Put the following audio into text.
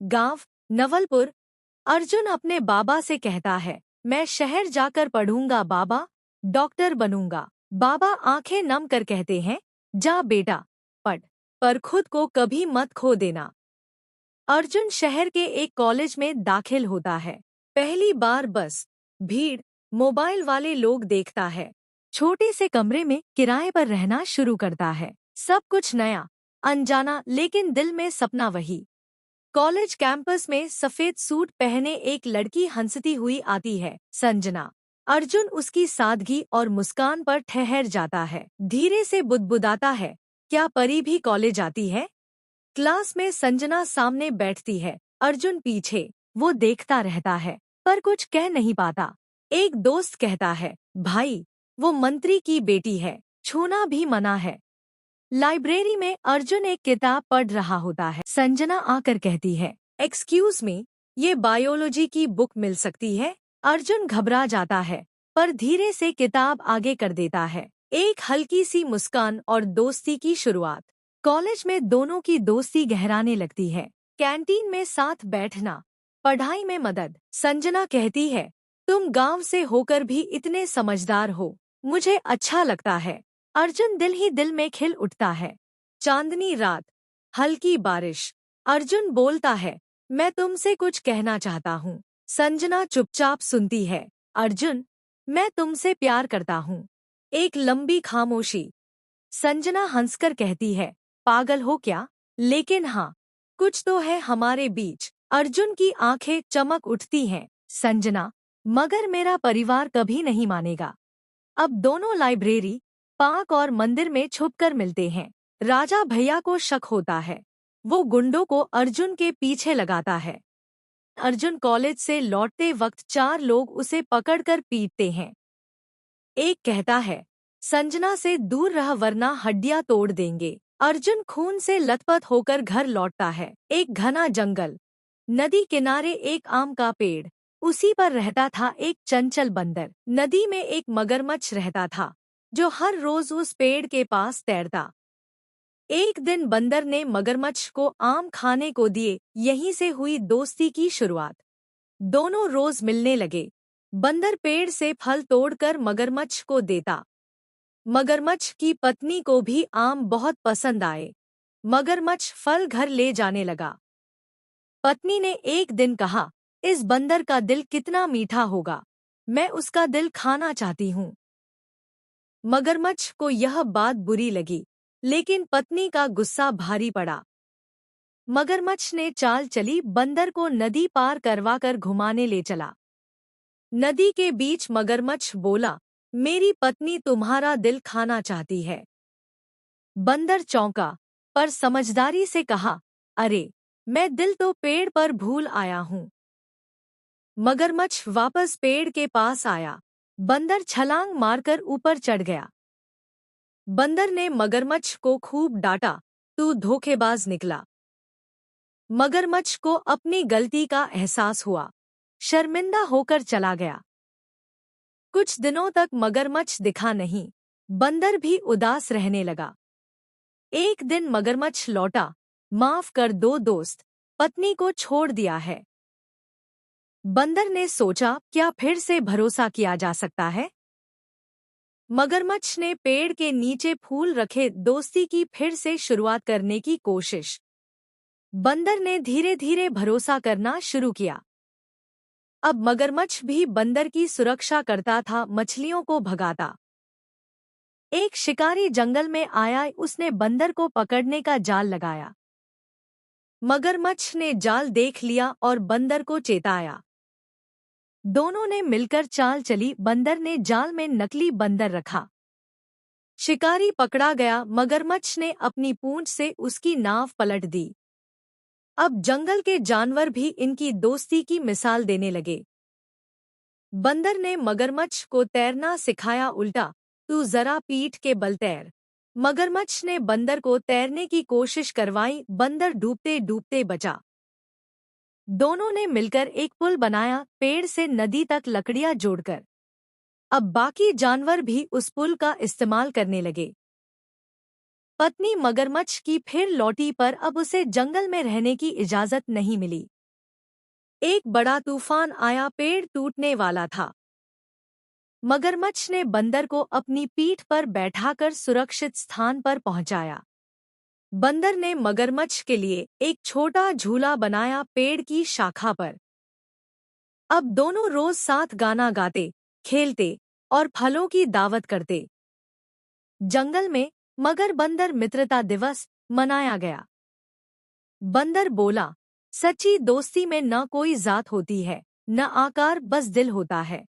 गांव नवलपुर। अर्जुन अपने बाबा से कहता है, मैं शहर जाकर पढ़ूंगा बाबा, डॉक्टर बनूंगा। बाबा आंखें नम कर कहते हैं, जा बेटा, पढ़, पर खुद को कभी मत खो देना। अर्जुन शहर के एक कॉलेज में दाखिल होता है। पहली बार बस, भीड़, मोबाइल वाले लोग देखता है। छोटे से कमरे में किराए पर रहना शुरू करता है। सब कुछ नया, अनजाना, लेकिन दिल में सपना वही। कॉलेज कैंपस में सफेद सूट पहने एक लड़की हंसती हुई आती है, संजना। अर्जुन उसकी सादगी और मुस्कान पर ठहर जाता है। धीरे से बुदबुदाता है, क्या परी भी कॉलेज आती है? क्लास में संजना सामने बैठती है, अर्जुन पीछे। वो देखता रहता है, पर कुछ कह नहीं पाता। एक दोस्त कहता है, भाई, वो मंत्री की बेटी है, छूना भी मना है। लाइब्रेरी में अर्जुन एक किताब पढ़ रहा होता है। संजना आकर कहती है, एक्सक्यूज मी, ये बायोलॉजी की बुक मिल सकती है? अर्जुन घबरा जाता है, पर धीरे से किताब आगे कर देता है। एक हल्की सी मुस्कान और दोस्ती की शुरुआत। कॉलेज में दोनों की दोस्ती गहराने लगती है। कैंटीन में साथ बैठना, पढ़ाई में मदद। संजना कहती है, तुम गांव से होकर भी इतने समझदार हो, मुझे अच्छा लगता है। अर्जुन दिल ही दिल में खिल उठता है। चांदनी रात, हल्की बारिश। अर्जुन बोलता है, मैं तुमसे कुछ कहना चाहता हूँ। संजना चुपचाप सुनती है। अर्जुन, मैं तुमसे प्यार करता हूँ। एक लंबी खामोशी। संजना हंसकर कहती है, पागल हो क्या? लेकिन हाँ, कुछ तो है हमारे बीच। अर्जुन की आंखें चमक उठती हैं। संजना, मगर मेरा परिवार कभी नहीं मानेगा। अब दोनों लाइब्रेरी, पार्क और मंदिर में छुपकर मिलते हैं। राजा भैया को शक होता है। वो गुंडों को अर्जुन के पीछे लगाता है। अर्जुन कॉलेज से लौटते वक्त 4 लोग उसे पकड़कर पीटते हैं। एक कहता है, संजना से दूर रह वरना हड्डियां तोड़ देंगे। अर्जुन खून से लथपथ होकर घर लौटता है। एक घना जंगल, नदी किनारे एक आम का पेड़, उसी पर रहता था एक चंचल बंदर। नदी में एक मगरमच्छ रहता था, जो हर रोज उस पेड़ के पास तैरता। एक दिन बंदर ने मगरमच्छ को आम खाने को दिए। यहीं से हुई दोस्ती की शुरुआत। दोनों रोज मिलने लगे। बंदर पेड़ से फल तोड़कर मगरमच्छ को देता। मगरमच्छ की पत्नी को भी आम बहुत पसंद आए। मगरमच्छ फल घर ले जाने लगा। पत्नी ने एक दिन कहा, इस बंदर का दिल कितना मीठा होगा, मैं उसका दिल खाना चाहती हूँ। मगरमच्छ को यह बात बुरी लगी, लेकिन पत्नी का गुस्सा भारी पड़ा। मगरमच्छ ने चाल चली, बंदर को नदी पार करवाकर घुमाने ले चला। नदी के बीच मगरमच्छ बोला, मेरी पत्नी तुम्हारा दिल खाना चाहती है। बंदर चौंका, पर समझदारी से कहा, अरे, मैं दिल तो पेड़ पर भूल आया हूँ। मगरमच्छ वापस पेड़ के पास आया। बंदर छलांग मारकर ऊपर चढ़ गया। बंदर ने मगरमच्छ को खूब डांटा, तू धोखेबाज निकला। मगरमच्छ को अपनी गलती का एहसास हुआ, शर्मिंदा होकर चला गया। कुछ दिनों तक मगरमच्छ दिखा नहीं। बंदर भी उदास रहने लगा। एक दिन मगरमच्छ लौटा, माफ कर दो दोस्त, पत्नी को छोड़ दिया है। बंदर ने सोचा, क्या फिर से भरोसा किया जा सकता है? मगरमच्छ ने पेड़ के नीचे फूल रखे, दोस्ती की फिर से शुरुआत करने की कोशिश। बंदर ने धीरे धीरे भरोसा करना शुरू किया। अब मगरमच्छ भी बंदर की सुरक्षा करता था, मछलियों को भगाता। एक शिकारी जंगल में आया, उसने बंदर को पकड़ने का जाल लगाया। मगरमच्छ ने जाल देख लिया और बंदर को चेताया। दोनों ने मिलकर चाल चली। बंदर ने जाल में नकली बंदर रखा। शिकारी पकड़ा गया। मगरमच्छ ने अपनी पूंछ से उसकी नाव पलट दी। अब जंगल के जानवर भी इनकी दोस्ती की मिसाल देने लगे। बंदर ने मगरमच्छ को तैरना सिखाया उल्टा, तू जरा पीठ के बल तैर। मगरमच्छ ने बंदर को तैरने की कोशिश करवाई, बंदर डूबते डूबते बचा। दोनों ने मिलकर एक पुल बनाया, पेड़ से नदी तक लकड़ियां जोड़कर। अब बाकी जानवर भी उस पुल का इस्तेमाल करने लगे। पत्नी मगरमच्छ की फिर लौटी पर अब उसे जंगल में रहने की इजाजत नहीं मिली। एक बड़ा तूफान आया, पेड़ टूटने वाला था। मगरमच्छ ने बंदर को अपनी पीठ पर बैठाकर सुरक्षित स्थान पर पहुंचाया। बंदर ने मगरमच्छ के लिए एक छोटा झूला बनाया पेड़ की शाखा पर। अब दोनों रोज साथ गाना गाते, खेलते और फलों की दावत करते। जंगल में मगर बंदर मित्रता दिवस मनाया गया। बंदर बोला, सच्ची दोस्ती में न कोई जात होती है, न आकार, बस दिल होता है।